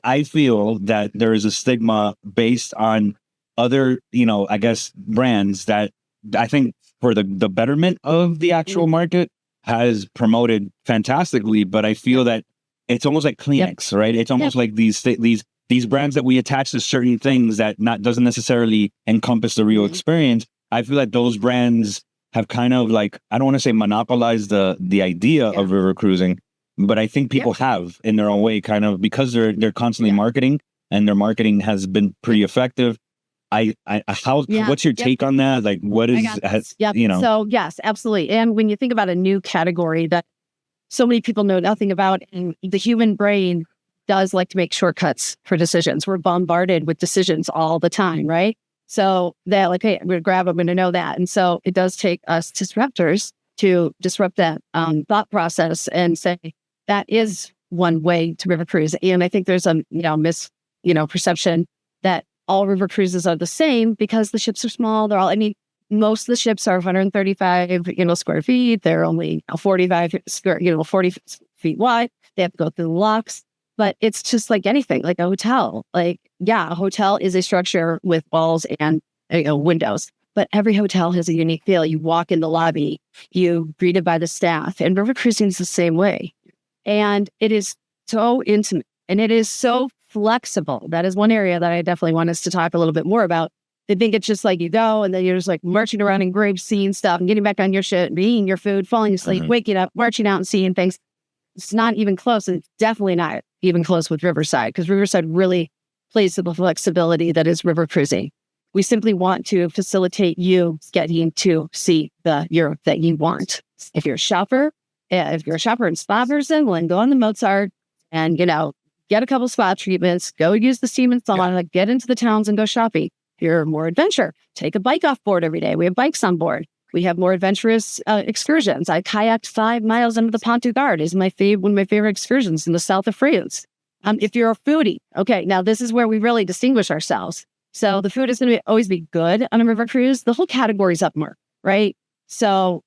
I feel that there is a stigma based on other, I guess, brands that I think for the betterment of the actual market has promoted fantastically. But I feel that it's almost like Kleenex, right? It's almost like these brands that we attach to certain things that doesn't necessarily encompass the real experience. I feel like those brands have kind of like, I don't want to say monopolized the idea of river cruising, but I think people have in their own way, kind of, because they're constantly marketing, and their marketing has been pretty effective. What's your take on that? Like, what is, So yes, absolutely. And when you think about a new category that so many people know nothing about, and the human brain does like to make shortcuts for decisions. We're bombarded with decisions all the time, right? So that like, hey, I'm going to grab, I'm going to know that. And so it does take us disruptors to disrupt that thought process and say that is one way to river cruise. And I think there's a perception that all river cruises are the same because the ships are small. Most of the ships are 135, square feet. They're only 40 feet wide. They have to go through the locks. But it's just like anything, like a hotel. Like, a hotel is a structure with walls and windows. But every hotel has a unique feel. You walk in the lobby, you greeted by the staff, and river cruising is the same way. And it is so intimate, and it is so flexible. That is one area that I definitely want us to talk a little bit more about. They think it's just like you go, and then you're just like marching around in graves, seeing stuff, and getting back on your shit, and eating your food, falling asleep, waking up, marching out and seeing things. It's not even close. And it's definitely not even close with Riverside, because Riverside really plays to the flexibility that is river cruising. We simply want to facilitate you getting to see the Europe that you want. If you're a shopper and spa person, well, then go on the Mozart and, get a couple spa treatments, go use the steam and sauna, get into the towns and go shopping. If you're more adventure, take a bike off board every day. We have bikes on board. We have more adventurous excursions. I kayaked 5 miles under the Pont du Gard. Is one of my favorite excursions in the south of France. If you're a foodie, okay, now this is where we really distinguish ourselves. So the food is going to always be good on a river cruise. The whole category's up more, right? So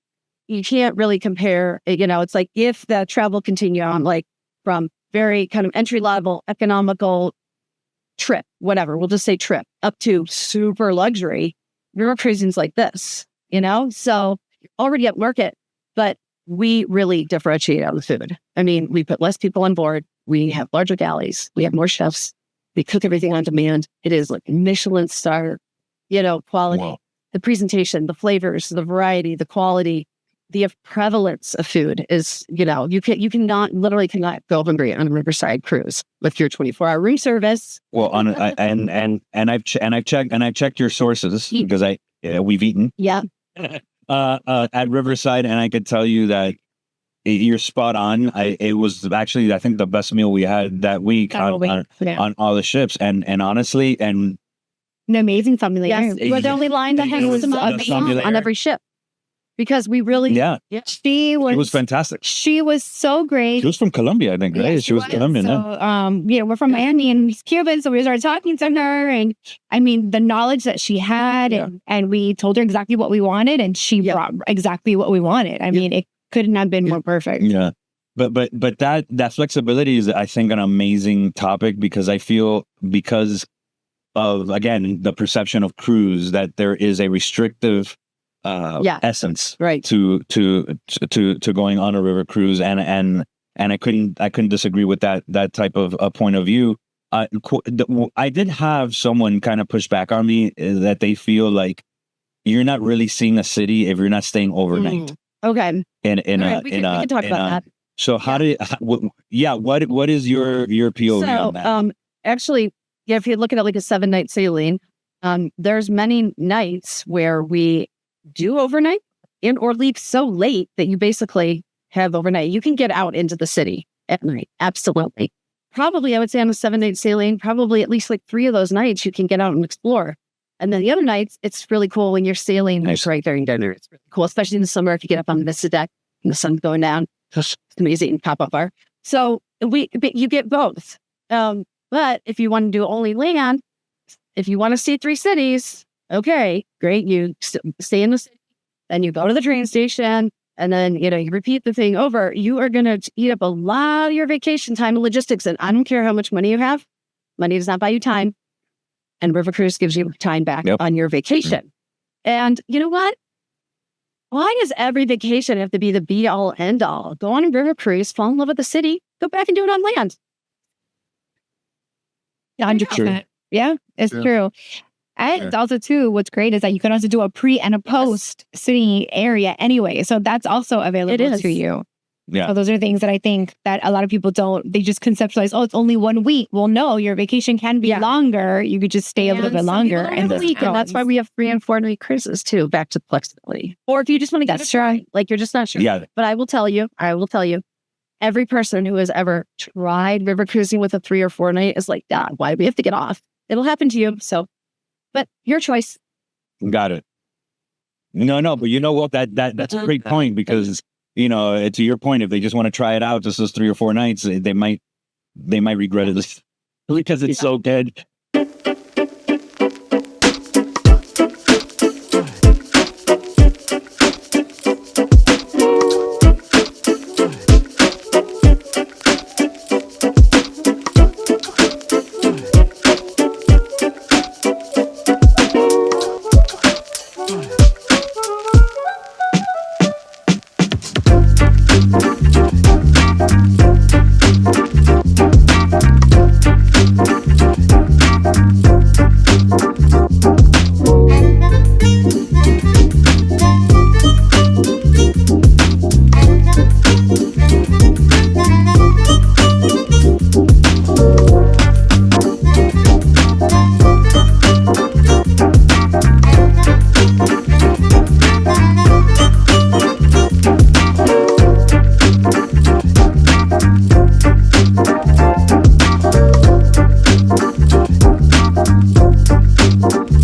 you can't really compare. It's like if the travel continuum, like from very kind of entry level, economical trip, whatever, we'll just say trip, up to super luxury, river cruising's like this. So already up market, but we really differentiate on the food. I mean, we put less people on board. We have larger galleys. We have more chefs. We cook everything on demand. It is like Michelin-starred, quality. Wow. The presentation, the flavors, the variety, the quality, the prevalence of food is, you cannot go hungry on a Riverside cruise with your 24-hour room service. Well, I've checked your sources because we've eaten. Yeah. At Riverside, and I could tell you that you're spot on. It was actually, I think, the best meal we had that week on all the ships, and honestly, and an amazing family. Yes, we're the only line that has some on every ship, because we really, she was fantastic. She was so great. She was from Colombia, I think, right? Yeah, she was Colombian. So, we're from Miami, and he's Cuban, so we started talking to her, and I mean, the knowledge that she had, and we told her exactly what we wanted, and she brought exactly what we wanted. I mean, it couldn't have been more perfect. Yeah, but that flexibility is, I think, an amazing topic, because I feel, because of, again, the perception of cruise, that there is a restrictive essence, right, to going on a river cruise, and I couldn't disagree with that type of point of view. I did have someone kind of push back on me, that they feel like you're not really seeing a city if you're not staying overnight. Okay. We can talk about that. So what is your POV on that? Actually, if you look at it like a 7-night sailing, there's many nights where we do overnight or leave so late that you basically have overnight. You can get out into the city at night. Absolutely. Probably, I would say on a 7-night sailing, probably at least like 3 of those nights you can get out and explore. And then the other nights, it's really cool when you're sailing. Nice. Right during dinner. It's really cool, especially in the summer if you get up on the Vista deck and the sun's going down. It's amazing pop-up bar. So you get both. But if you want to do only land, if you want to see 3 cities, okay, great. You stay in the city, then you go to the train station, and then you repeat the thing over. You are going to eat up a lot of your vacation time and logistics. And I don't care how much money you have. Money does not buy you time. And River Cruise gives you time back on your vacation. And you know what? Why does every vacation have to be the be all end all? Go on a river cruise, fall in love with the city, go back and do it on land. 100%. Yeah, it's true. And it's also too, what's great is that you can also do a pre and a post city area anyway. So that's also available to you. Yeah. So those are things that I think that a lot of people don't, they just conceptualize, oh, it's only 1 week. Well, no, your vacation can be longer. You could just stay a little bit longer. And that's why we have 3 and 4 night cruises too, back to flexibility. Or if you just want to get it right, like you're just not sure. Yeah. But I will tell you, every person who has ever tried river cruising with a 3 or 4 night is like, why do we have to get off? It'll happen to you. So, but your choice. Got it. No, but you know what? That's a great point because, you know, to your point, if they just want to try it out, just those 3 or 4 nights, they might regret it because it's so good.